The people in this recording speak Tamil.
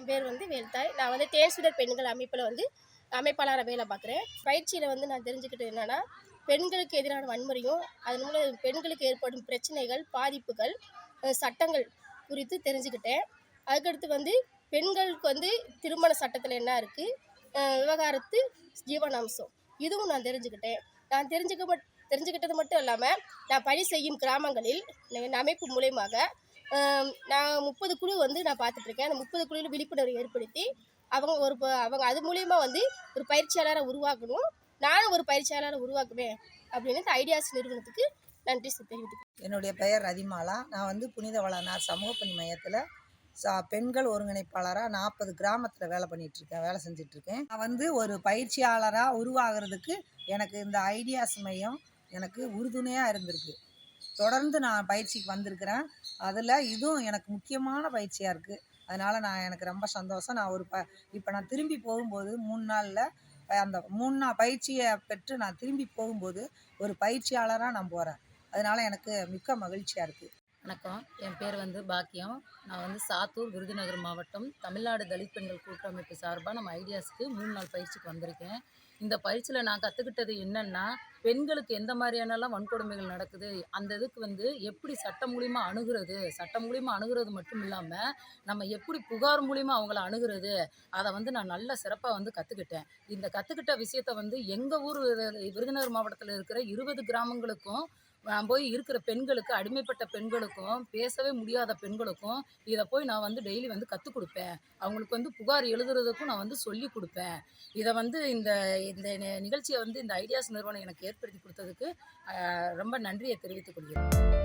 என் பேர் வந்து வேல்தாய். நான் வந்து தேன்சுடர் பெண்கள் அமைப்பில் வந்து அமைப்பாளராக வேலை பார்க்குறேன். பயிற்சியில் வந்து நான் தெரிஞ்சுக்கிட்டது என்னென்னா, பெண்களுக்கு எதிரான வன்முறையும் அதன் மூலம் பெண்களுக்கு ஏற்படும் பிரச்சனைகள், பாதிப்புகள், சட்டங்கள் குறித்து தெரிஞ்சுக்கிட்டேன். அதுக்கடுத்து வந்து பெண்களுக்கு வந்து திருமண சட்டத்தில் என்ன இருக்குது, விவகாரத்து ஜீவனாம்சம் இதுவும் நான் தெரிஞ்சுக்கிட்டேன். நான் தெரிஞ்சுக்கிட்டது மட்டும் இல்லாமல், நான் பணி செய்யும் கிராமங்களில் என் அமைப்பு மூலயமாக நான் 30 குழு வந்து நான் பார்த்துட்ருக்கேன். அந்த 30 குழுவில் விழிப்புணர்வு ஏற்படுத்தி அவங்க அது மூலிமா வந்து ஒரு பயிற்சியாளரை உருவாக்கணும். நானும் ஒரு பயிற்சியாளரை உருவாக்குவேன் அப்படின்னு ஐடியாஸ் நிறுவனத்துக்கு நன்றி தெரிவித்துக்கிறேன். என்னுடைய பெயர் ரதிமாலா. நான் வந்து புனித வளனார் சமூக பணி மையத்தில் பெண்கள் ஒருங்கிணைப்பாளராக 40 கிராமத்தில் வேலை செஞ்சிட்ருக்கேன். நான் வந்து ஒரு பயிற்சியாளராக உருவாகிறதுக்கு எனக்கு இந்த ஐடியாஸ் மையம் எனக்கு உறுதுணையாக இருந்திருக்கு. தொடர்ந்து நான் பயிற்சிக்கு வந்திருக்கிறேன். அதில் இதுவும் எனக்கு முக்கியமான பயிற்சியாக இருக்குது. அதனால் எனக்கு ரொம்ப சந்தோஷம். நான் இப்போ நான் திரும்பி போகும்போது 3 நாளில் அந்த 3 நாள் பயிற்சியை பெற்று நான் திரும்பி போகும்போது ஒரு பயிற்சியாளராக நான் போகிறேன். அதனால் எனக்கு மிக்க மகிழ்ச்சியாக இருக்குது. வணக்கம், என் பேர் வந்து பாக்கியம். நான் வந்து சாத்தூர், விருதுநகர் மாவட்டம் தமிழ்நாடு தலித் பெண்கள் கூட்டமைப்பு சார்பாக நம்ம ஐடியாஸ்க்கு 3 நாள் பயிற்சிக்கு வந்திருக்கேன். இந்த பயிற்சியில் நான் கற்றுக்கிட்டது என்னென்னா, பெண்களுக்கு எந்த மாதிரியானலாம் வன்கொடுமைகள் நடக்குது, அந்த இதுக்கு வந்து எப்படி சட்டம் மூலிமா அணுகிறது மட்டும் இல்லாமல் நம்ம எப்படி புகார் மூலிமா அவங்கள அணுகிறது, அதை வந்து நான் நல்ல சிறப்பாக வந்து கற்றுக்கிட்டேன். இந்த கற்றுக்கிட்ட விஷயத்தை வந்து எங்கள் ஊர் விருதுநகர் மாவட்டத்தில் இருக்கிற 20 கிராமங்களுக்கும் நான் போய் இருக்கிற பெண்களுக்கு, அடிமைப்பட்ட பெண்களுக்கும், பேசவே முடியாத பெண்களுக்கும் இதை போய் நான் வந்து டெய்லி வந்து கற்றுக் கொடுப்பேன். அவங்களுக்கு வந்து புகார் எழுதுறதுக்கும் நான் வந்து சொல்லி கொடுப்பேன். இதை வந்து இந்த இந்த நிகழ்ச்சியை வந்து இந்த ஐடியாஸ் நிறுவனம் எனக்கு ஏற்படுத்தி கொடுத்ததுக்கு ரொம்ப நன்றியை தெரிவித்துக் கொள்கிறேன்.